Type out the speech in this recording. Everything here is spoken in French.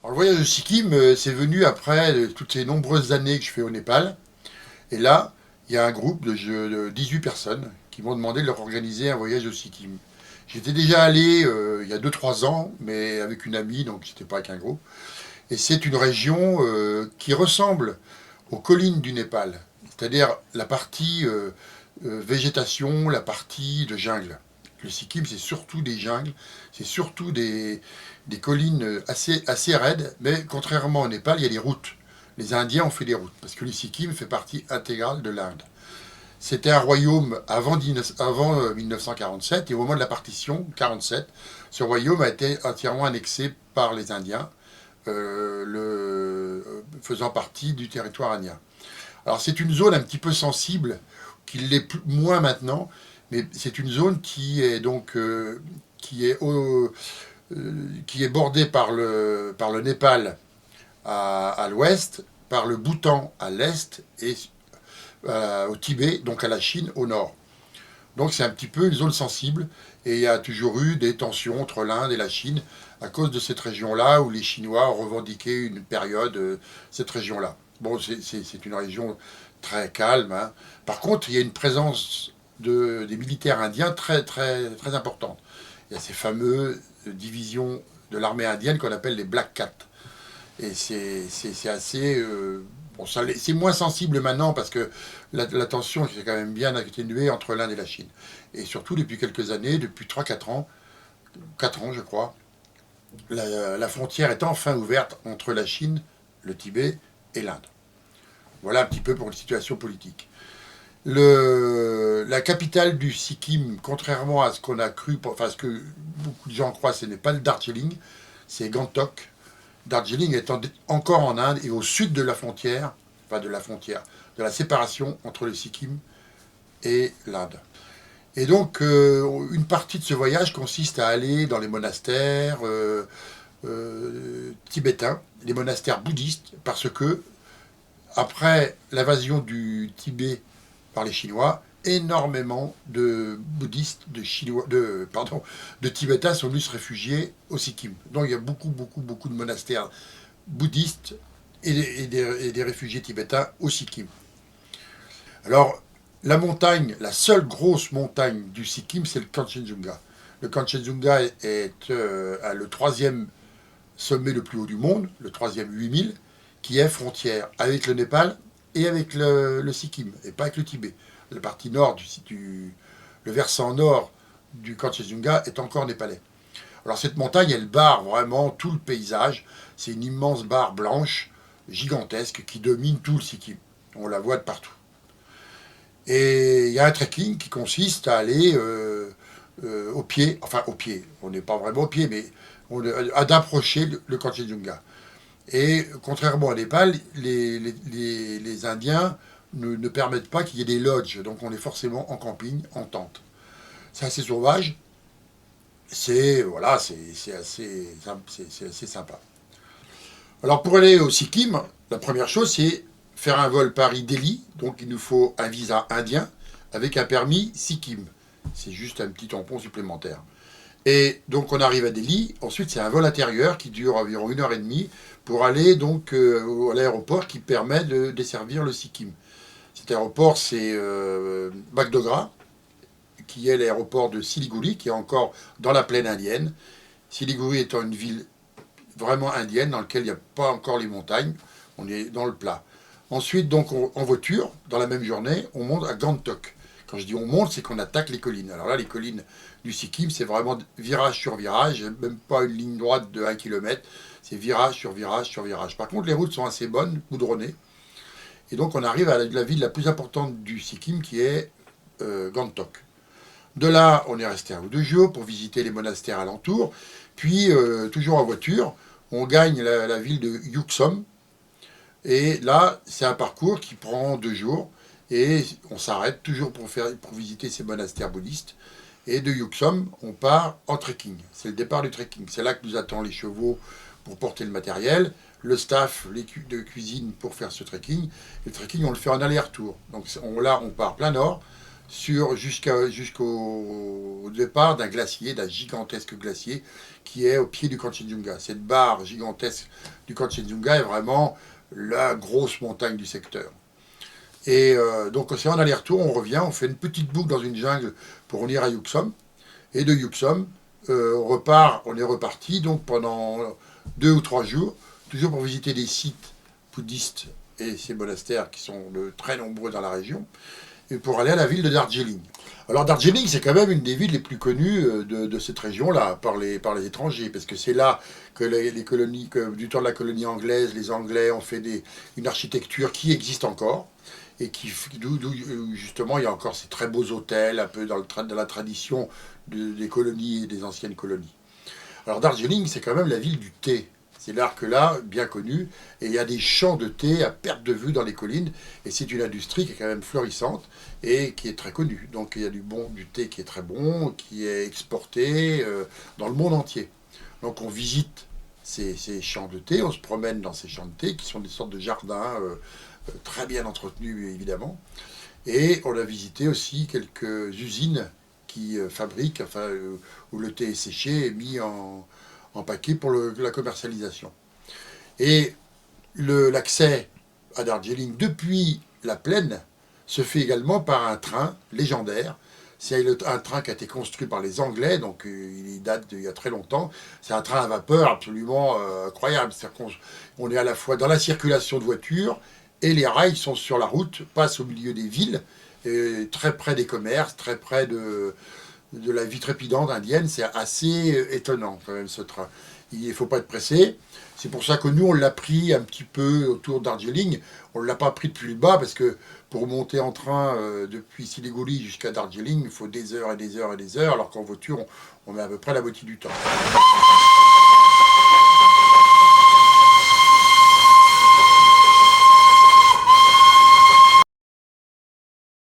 Alors, le voyage de Sikkim, c'est venu après toutes ces nombreuses années que je fais au Népal. Et là, il y a un groupe de 18 personnes qui m'ont demandé de leur organiser un voyage au Sikkim. J'étais déjà allé il y a 2 3 ans, mais avec une amie, donc j'étais pas avec un groupe. Et c'est une région qui ressemble aux collines du Népal, c'est-à-dire la partie végétation, la partie de jungle. Le Sikkim, c'est surtout des jungles, c'est surtout des collines assez raides, mais contrairement au Népal, il y a des routes. Les Indiens ont fait des routes, parce que le Sikkim fait partie intégrale de l'Inde. C'était un royaume avant 1947, et au moment de la partition, 1947, ce royaume a été entièrement annexé par les Indiens, faisant partie du territoire indien. Alors c'est une zone un petit peu sensible, qui l'est moins maintenant, mais c'est une zone qui est bordée par le Népal à l'ouest, par le Bhoutan à l'est et au Tibet, donc à la Chine au nord. Donc c'est un petit peu une zone sensible et il y a toujours eu des tensions entre l'Inde et la Chine à cause de cette région-là où les Chinois ont revendiqué une période cette région-là. Bon, c'est une région très calme, hein. Par contre, il y a une présence des militaires indiens très importante. Il y a ces fameuses divisions de l'armée indienne qu'on appelle les Black Cats. Et c'est assez. Bon, c'est moins sensible maintenant parce que la tension est quand même bien atténuée entre l'Inde et la Chine. Et surtout depuis quelques années, depuis 3 4 ans, 4 ans je crois, la frontière est enfin ouverte entre la Chine, le Tibet et l'Inde. Voilà un petit peu pour une situation politique. La capitale du Sikkim, contrairement à ce qu'on a cru, enfin ce que beaucoup de gens croient, ce n'est pas le Darjeeling, c'est Gangtok. Darjeeling étant encore en Inde et au sud de la frontière, enfin de la frontière, de la séparation entre le Sikkim et l'Inde. Et donc, une partie de ce voyage consiste à aller dans les monastères tibétains, les monastères bouddhistes, parce que, après l'invasion du Tibet par les Chinois, énormément de bouddhistes, de Tibétains sont venus se réfugier au Sikkim. Donc il y a beaucoup de monastères bouddhistes et des réfugiés tibétains au Sikkim. Alors, la montagne, la seule grosse montagne du Sikkim, c'est le Kanchenjunga. Le Kanchenjunga est le troisième sommet le plus haut du monde, le troisième 8000, qui est frontière avec le Népal et avec le Sikkim, et pas avec le Tibet. La partie nord le versant nord du Kanchenjunga est encore népalais. Alors cette montagne, elle barre vraiment tout le paysage. C'est une immense barre blanche, gigantesque, qui domine tout le Sikkim. On la voit de partout. Et il y a un trekking qui consiste à aller au pied, enfin au pied, on n'est pas vraiment au pied, mais à d'approcher le Kanchenjunga. Et contrairement au Népal, les Indiens ne permettent pas qu'il y ait des lodges, donc on est forcément en camping, en tente. C'est assez sauvage, c'est assez sympa. Alors pour aller au Sikkim, la première chose c'est faire un vol Paris-Delhi, donc il nous faut un visa indien avec un permis Sikkim. C'est juste un petit tampon supplémentaire. Et donc on arrive à Delhi, ensuite c'est un vol intérieur qui dure environ 1 heure et demie pour aller donc à l'aéroport qui permet de desservir le Sikkim. Cet aéroport c'est Bagdogra, qui est l'aéroport de Siliguri, qui est encore dans la plaine indienne. Siliguri étant une ville vraiment indienne dans laquelle il n'y a pas encore les montagnes, on est dans le plat. Ensuite, donc, en voiture, dans la même journée, on monte à Gangtok. Quand je dis on monte, c'est qu'on attaque les collines. Alors là, les collines du Sikkim, c'est vraiment virage sur virage, même pas une ligne droite de 1 km, c'est virage sur virage sur virage. Par contre, les routes sont assez bonnes, goudronnées, et donc on arrive à la ville la plus importante du Sikkim, qui est Gangtok. De là, on est resté 1 ou 2 jours pour visiter les monastères alentours, puis, toujours en voiture, on gagne la ville de Yuxom, et là, c'est un parcours qui prend 2 jours. Et on s'arrête toujours pour visiter ces monastères bouddhistes. Et de Yuxom, on part en trekking. C'est le départ du trekking. C'est là que nous attendent les chevaux pour porter le matériel, le staff de cuisine pour faire ce trekking. Et le trekking, on le fait en aller-retour. Donc là, on part plein nord, jusqu'au départ d'un glacier, d'un gigantesque glacier qui est au pied du Kanchenjunga. Cette barre gigantesque du Kanchenjunga est vraiment la grosse montagne du secteur. Et donc c'est en aller-retour, on revient, on fait une petite boucle dans une jungle pour venir à Yuxom. Et de Yuxom, on est reparti donc pendant 2 ou 3 jours, toujours pour visiter des sites bouddhistes et ces monastères qui sont très nombreux dans la région, et pour aller à la ville de Darjeeling. Alors Darjeeling, c'est quand même une des villes les plus connues de cette région-là par les étrangers, parce que c'est là que les colonies, que, du temps de la colonie anglaise, les Anglais ont fait une architecture qui existe encore, et d'où justement il y a encore ces très beaux hôtels, un peu dans la tradition des colonies et des anciennes colonies. Alors Darjeeling, c'est quand même la ville du thé. C'est l'arc-là, bien connu, et il y a des champs de thé à perte de vue dans les collines, et c'est une industrie qui est quand même florissante et qui est très connue. Donc il y a du thé qui est très bon, qui est exporté dans le monde entier. Donc on visite ces champs de thé, on se promène dans ces champs de thé, qui sont des sortes de jardins très bien entretenus évidemment, et on a visité aussi quelques usines qui fabriquent, où le thé est séché et mis en paquet pour la commercialisation. Et l'accès à Darjeeling depuis la plaine se fait également par un train légendaire. C'est un train qui a été construit par les Anglais, donc il date d'il y a très longtemps. C'est un train à vapeur absolument incroyable. C'est-à-dire qu'on est à la fois dans la circulation de voitures et les rails sont sur la route, passent au milieu des villes, très près des commerces, très près de la vie trépidante indienne. C'est assez étonnant quand même ce train. Il ne faut pas être pressé. C'est pour ça que nous, on l'a pris un petit peu autour de Darjeeling. On ne l'a pas pris depuis le bas parce que pour monter en train depuis Siliguri jusqu'à Darjeeling, il faut des heures et des heures et des heures, alors qu'en voiture, on met à peu près la moitié du temps.